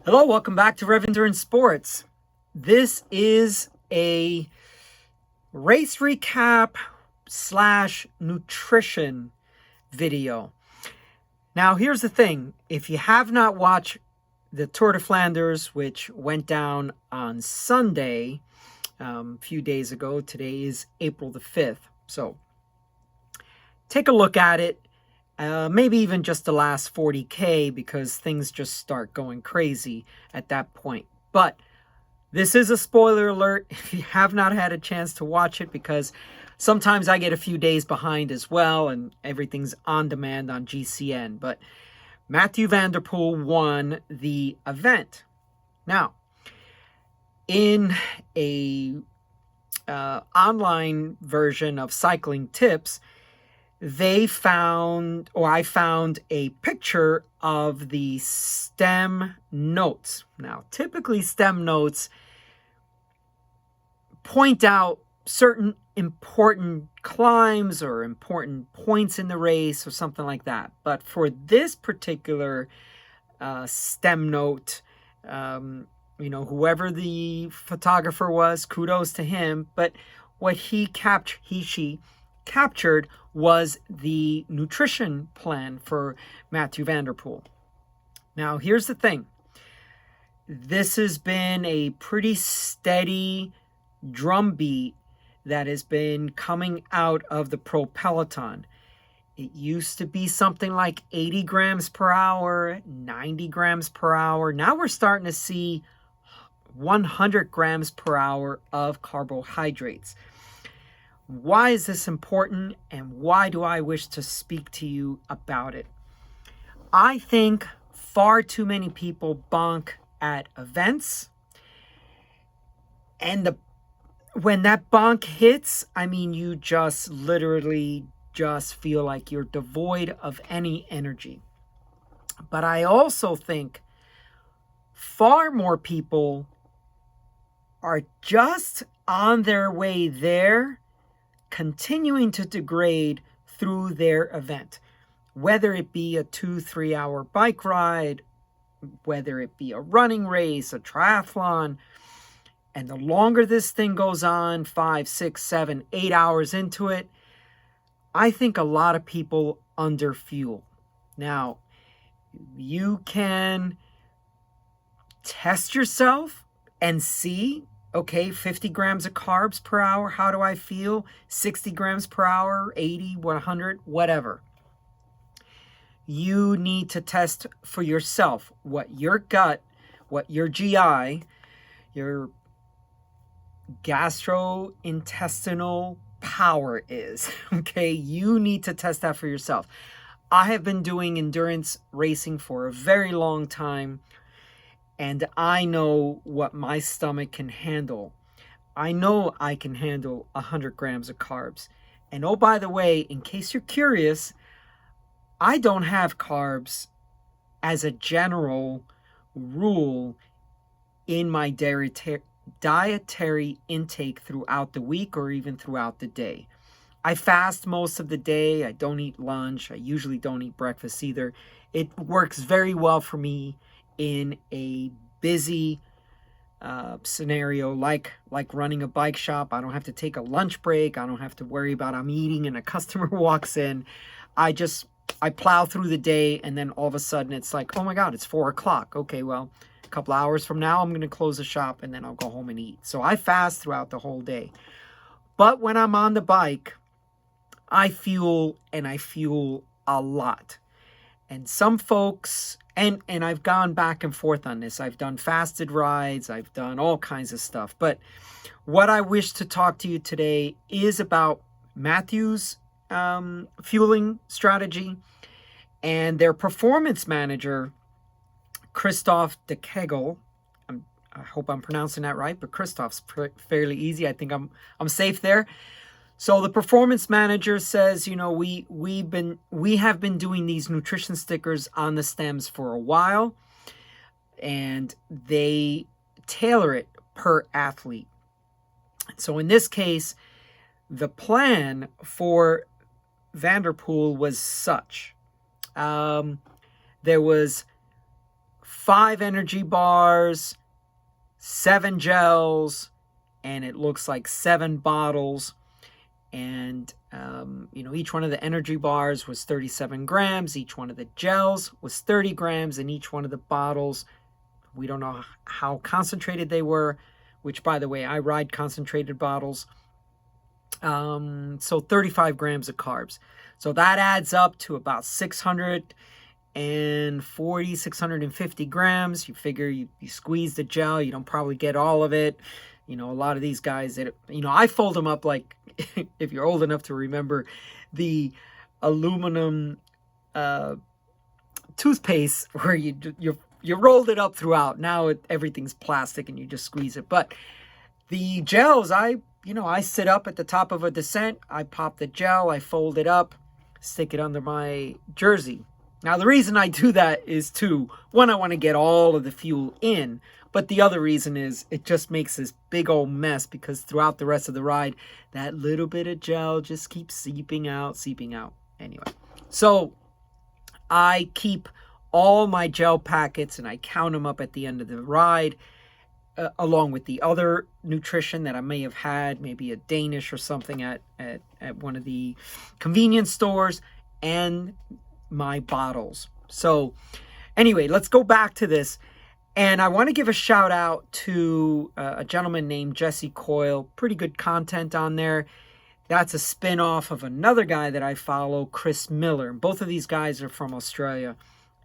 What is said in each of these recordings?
Hello, welcome back to Rev Endurance Sports. This is a race recap slash nutrition video. Now, here's the thing. If you have not watched the Tour de Flanders, which went down on Sunday, a few days ago, today is April the 5th. So take a look at it. Maybe even just the last 40K, because things just start going crazy at that point. But this is a spoiler alert if you have not had a chance to watch it, because sometimes I get a few days behind as well and everything's on demand on GCN. But Mathieu Van Der Poel won the event. Now, in a online version of Cycling Tips, I found a picture of the stem notes. Now, typically stem notes point out certain important climbs or important points in the race or something like that. But for this particular stem note, whoever the photographer was, kudos to him. But what she captured was the nutrition plan for Mathieu Van Der Poel. Now, here's the thing. This has been a pretty steady drumbeat that has been coming out of the pro peloton. It used to be something like 80 grams per hour, 90 grams per hour. Now we're starting to see 100 grams per hour of carbohydrates. Why is this important, and why do I wish to speak to you about it? I think far too many people bonk at events, and when that bonk hits, you just literally just feel like you're devoid of any energy. But I also think far more people are just on their way there, continuing to degrade through their event, whether it be a 2-3 hour bike ride, whether it be a running race, a triathlon. And the longer this thing goes on, 5, 6, 7, 8 hours into it, I think a lot of people underfuel. Now, you can test yourself and see, okay, 50 grams of carbs per hour, how do I feel? 60 grams per hour, 80, 100, whatever. You need to test for yourself what your gut, what your GI, your gastrointestinal power is, okay? You need to test that for yourself. I have been doing endurance racing for a very long time, and I know what my stomach can handle. I know I can handle 100 grams of carbs. And oh, by the way, in case you're curious, I don't have carbs as a general rule in my dietary intake throughout the week or even throughout the day. I fast most of the day. I don't eat lunch. I usually don't eat breakfast either. It works very well for me in a busy scenario like running a bike shop. I don't have to take a lunch break. I don't have to worry about I'm eating and a customer walks in. I plow through the day, and then all of a sudden it's like, oh my God, it's 4 o'clock. Okay, well, a couple hours from now I'm going to close the shop and then I'll go home and eat. So I fast throughout the whole day. But when I'm on the bike, I fuel, and I fuel a lot. And some folks, and I've gone back and forth on this. I've done fasted rides. I've done all kinds of stuff. But what I wish to talk to you today is about Matthew's fueling strategy and their performance manager, Christophe de Kegel. I hope I'm pronouncing that right, but Christophe's fairly easy. I think I'm safe there. So the performance manager says, we have been doing these nutrition stickers on the stems for a while, and they tailor it per athlete. So in this case, the plan for Van Der Poel was such. There was 5 energy bars, 7 gels, and it looks like 7 bottles. And, each one of the energy bars was 37 grams. Each one of the gels was 30 grams. And each one of the bottles, we don't know how concentrated they were, which, by the way, I ride concentrated bottles. So 35 grams of carbs. So that adds up to about 650 grams. You figure you squeeze the gel, you don't probably get all of it. A lot of these guys, I fold them up like, if you're old enough to remember the aluminum toothpaste where you rolled it up throughout. Now everything's plastic and you just squeeze it. But the gels, I sit up at the top of a descent. I pop the gel, I fold it up, stick it under my jersey. Now, the reason I do that is one, I want to get all of the fuel in. But the other reason is it just makes this big old mess because throughout the rest of the ride, that little bit of gel just keeps seeping out. Anyway, so I keep all my gel packets and I count them up at the end of the ride, along with the other nutrition that I may have had, maybe a Danish or something at one of the convenience stores, and my bottles. So anyway, let's go back to this. And I want to give a shout out to a gentleman named Jesse Coyle. Pretty good content on there. That's a spin-off of another guy that I follow, Chris Miller. Both of these guys are from Australia.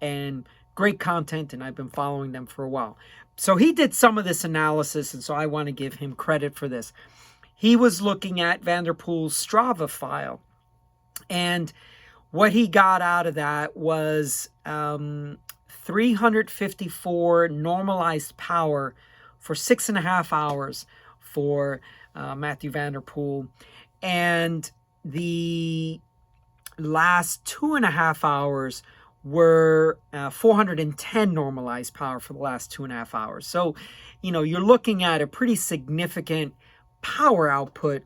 And great content, and I've been following them for a while. So he did some of this analysis, and so I want to give him credit for this. He was looking at Van Der Poel's Strava file. And what he got out of that was 354 normalized power for 6.5 hours for Mathieu Van Der Poel. And the last 2.5 hours were 410 normalized power for the last 2.5 hours. So, you're looking at a pretty significant power output.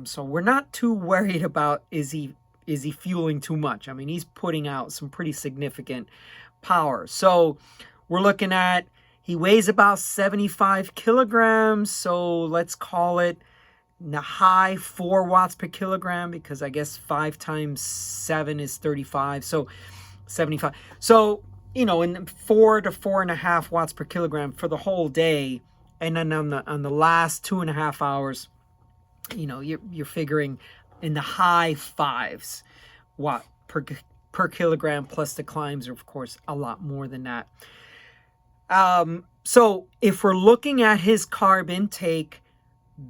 So we're not too worried about is he fueling too much. I mean, he's putting out some pretty significant power. So we're looking at, he weighs about 75 kilograms. So let's call it the high 4 watts per kilogram, because I guess 5 times 7 is 35. So 75. So, in 4 to 4.5 watts per kilogram for the whole day. And then on the last 2.5 hours, you're figuring in the high 5s watt per kilogram, plus the climbs are, of course, a lot more than that. So if we're looking at his carb intake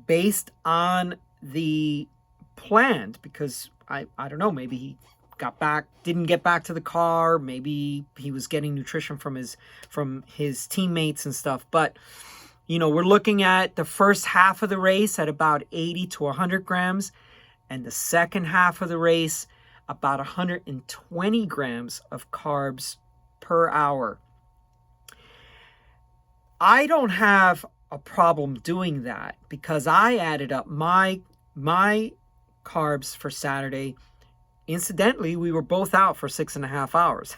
based on the planned, because I don't know, maybe he didn't get back to the car, maybe he was getting nutrition from his teammates and stuff, but we're looking at the first half of the race at about 80 to 100 grams, and the second half of the race about 120 grams of carbs per hour. I don't have a problem doing that because I added up my carbs for Saturday. Incidentally, we were both out for 6.5 hours.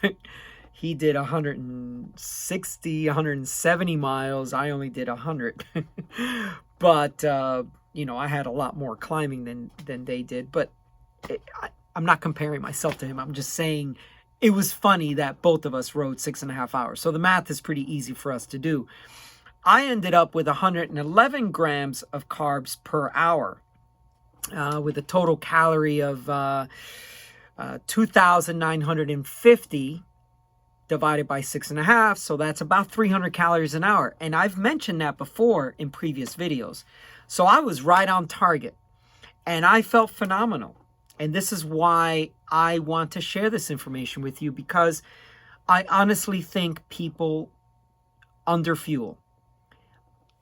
He did 160, 170 miles. I only did 100. But, I had a lot more climbing than they did. But I'm not comparing myself to him. I'm just saying it was funny that both of us rode 6.5 hours. So the math is pretty easy for us to do. I ended up with 111 grams of carbs per hour, with a total calorie of 2,950 divided by 6.5. So that's about 300 calories an hour. And I've mentioned that before in previous videos. So I was right on target and I felt phenomenal. And this is why I want to share this information with you, because I honestly think people underfuel.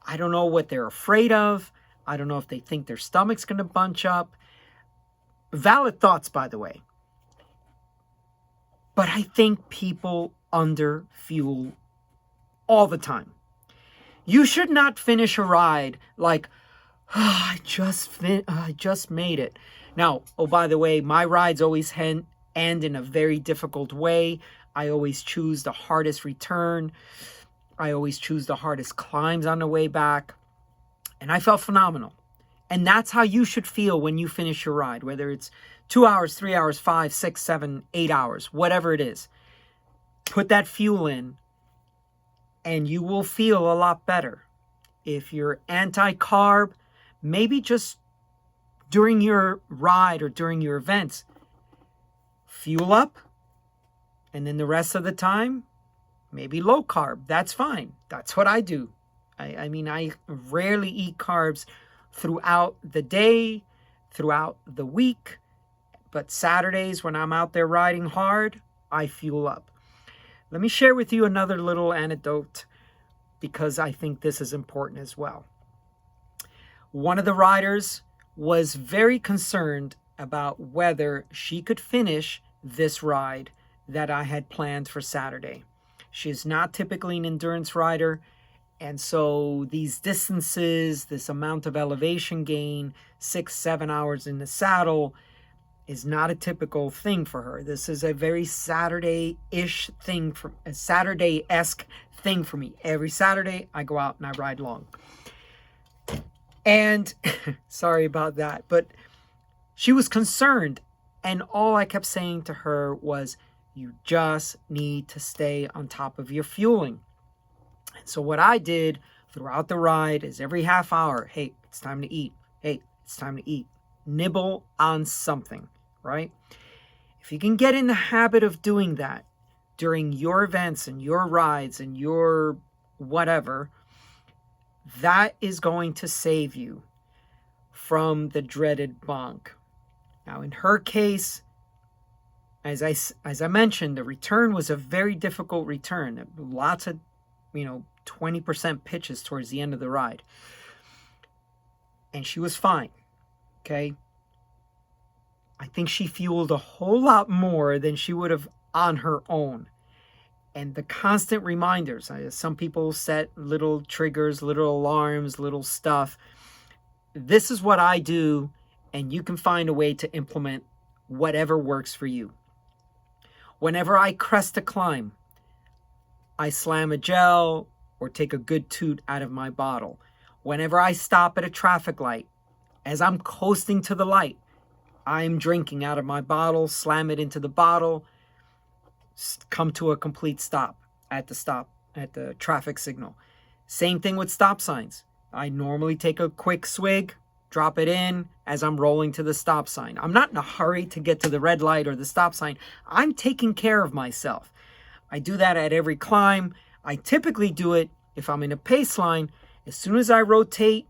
I don't know what they're afraid of. I don't know if they think their stomach's going to bunch up. Valid thoughts, by the way. But I think people underfuel all the time. You should not finish a ride like, I just made it. Now, oh, by the way, my rides always end in a very difficult way. I always choose the hardest return. I always choose the hardest climbs on the way back. And I felt phenomenal. And that's how you should feel when you finish your ride, whether it's 2 hours, 3 hours, 5, 6, 7, 8 hours, whatever it is. Put that fuel in and you will feel a lot better. If you're anti-carb, maybe just during your ride or during your events, fuel up, and then the rest of the time, maybe low carb. That's fine. That's what I do. I mean, I rarely eat carbs throughout the day, throughout the week, but Saturdays when I'm out there riding hard, I fuel up. Let me share with you another little anecdote because I think this is important as well. One of the riders was very concerned about whether she could finish this ride that I had planned for Saturday. She is not typically an endurance rider, and so these distances, this amount of elevation gain, 6, 7 hours in the saddle, is not a typical thing for her. This is a very Saturday-ish thing, a Saturday-esque thing for me. Every Saturday, I go out and I ride long. And sorry about that, but she was concerned, and all I kept saying to her was, you just need to stay on top of your fueling. And so what I did throughout the ride is every half hour, hey, it's time to eat. Hey, it's time to eat. Nibble on something, right? If you can get in the habit of doing that during your events and your rides and your whatever, that is going to save you from the dreaded bonk. Now, in her case, as I mentioned, the return was a very difficult return. Lots of, 20% pitches towards the end of the ride. And she was fine, okay? I think she fueled a whole lot more than she would have on her own. And the constant reminders, some people set little triggers, little alarms, little stuff. This is what I do, and you can find a way to implement whatever works for you. Whenever I crest a climb, I slam a gel or take a good toot out of my bottle. Whenever I stop at a traffic light, as I'm coasting to the light, I'm drinking out of my bottle, slam it into the bottle, come to a complete stop at the traffic signal. Same thing with stop signs. I normally take a quick swig, drop it in as I'm rolling to the stop sign. I'm not in a hurry to get to the red light or the stop sign. I'm taking care of myself. I do that at every climb. I typically do it if I'm in a pace line. As soon as I rotate,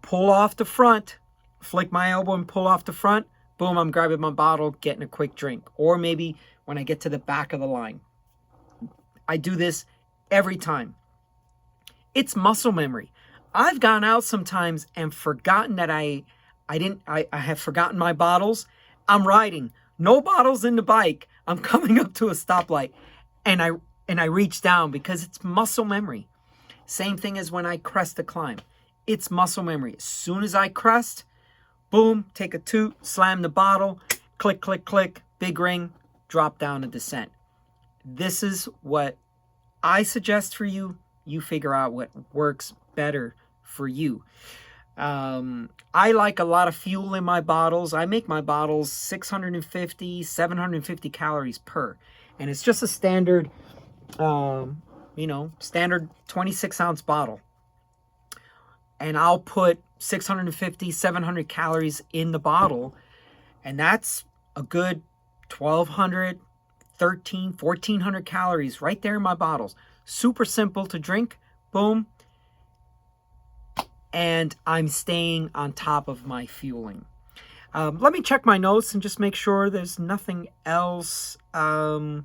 pull off the front, flick my elbow and pull off the front, boom, I'm grabbing my bottle, getting a quick drink. Or maybe when I get to the back of the line. I do this every time. It's muscle memory. I've gone out sometimes and forgotten that I have forgotten my bottles. I'm riding, no bottles in the bike. I'm coming up to a stoplight and I reach down because it's muscle memory. Same thing as when I crest a climb. It's muscle memory. As soon as I crest, boom, take a toot, slam the bottle, click, click, click, big ring, drop down a descent. This is what I suggest for you. You figure out what works better for you. I like a lot of fuel in my bottles. I make my bottles 650, 750 calories per. And it's just a standard, standard 26-ounce bottle. And I'll put 650, 700 calories in the bottle. And that's a good 1,200, 1,400 calories right there in my bottles. Super simple to drink. Boom. And I'm staying on top of my fueling. Let me check my notes and just make sure there's nothing else. One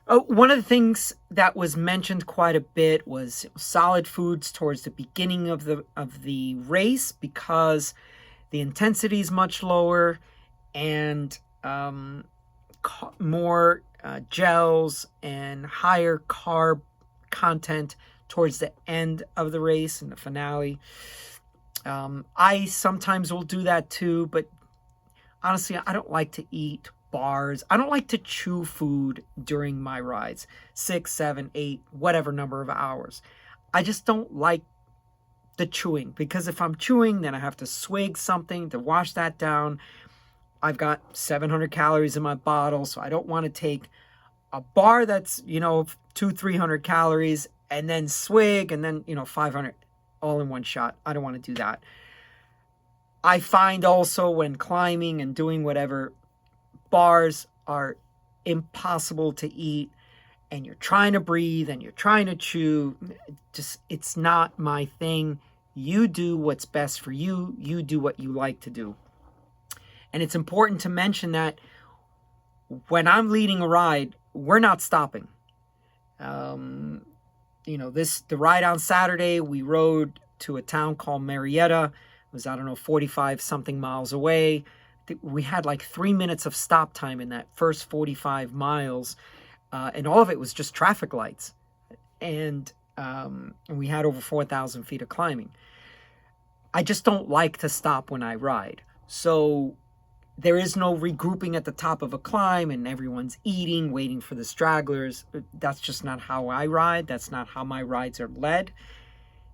of the things that was mentioned quite a bit was solid foods towards the beginning of the race because the intensity is much lower and more gels and higher carb content towards the end of the race and the finale. I sometimes will do that too, but honestly, I don't like to eat bars. I don't like to chew food during my rides, 6, 7, 8, whatever number of hours. I just don't like the chewing, because if I'm chewing, then I have to swig something to wash that down. I've got 700 calories in my bottle, so I don't want to take a bar that's, 200-300 calories and then swig and then, 500 all in one shot. I don't want to do that. I find also when climbing and doing whatever, bars are impossible to eat, and you're trying to breathe and you're trying to chew. Just, it's not my thing. You do what's best for you. You do what you like to do. And it's important to mention that when I'm leading a ride, we're not stopping. The ride on Saturday, we rode to a town called Marietta. It was, 45 something miles away. We had like 3 minutes of stop time in that first 45 miles. And all of it was just traffic lights. And we had over 4,000 feet of climbing. I just don't like to stop when I ride. So there is no regrouping at the top of a climb and everyone's eating, waiting for the stragglers. That's just not how I ride. That's not how my rides are led.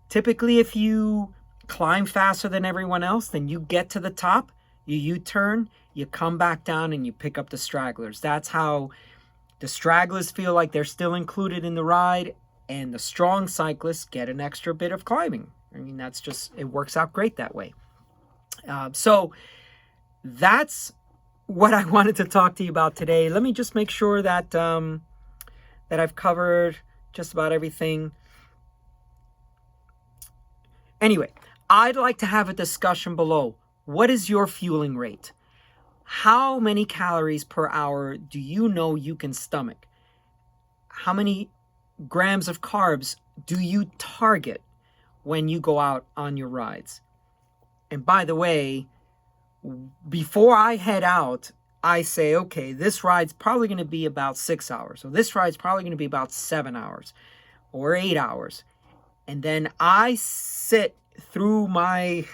Typically, if you climb faster than everyone else, then you get to the top, you U-turn, you come back down, and you pick up the stragglers. That's how the stragglers feel like they're still included in the ride, and the strong cyclists get an extra bit of climbing. I mean, that's just, it works out great that way. So that's what I wanted to talk to you about today. Let me just make sure that that I've covered just about everything. Anyway, I'd like to have a discussion below. What is your fueling rate? How many calories per hour do you know you can stomach? How many grams of carbs do you target when you go out on your rides? And by the way, before I head out, I say, okay, this ride's probably going to be about 6 hours. So this ride's probably going to be about 7 hours or 8 hours. And then I sit through my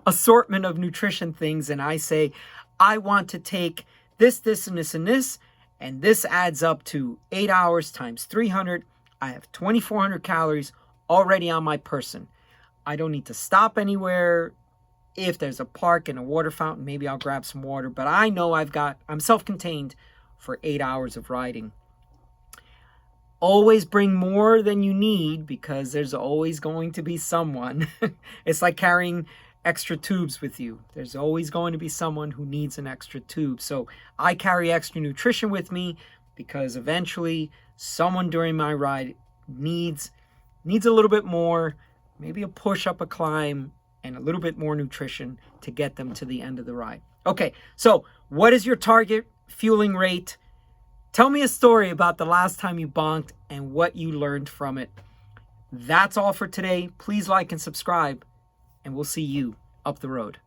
assortment of nutrition things and I say, I want to take this, this, and this, and this. And this adds up to 8 hours times 300. I have 2,400 calories already on my person. I don't need to stop anywhere. If there's a park and a water fountain, maybe I'll grab some water. But I know I'm self-contained for 8 hours of riding. Always bring more than you need, because there's always going to be someone. It's like carrying extra tubes with you. There's always going to be someone who needs an extra tube. So I carry extra nutrition with me, because eventually someone during my ride needs a little bit more, maybe a push up a climb, and a little bit more nutrition to get them to the end of the ride. Okay, so what is your target fueling rate? Tell me a story about the last time you bonked and what you learned from it. That's all for today. Please like and subscribe, and we'll see you up the road.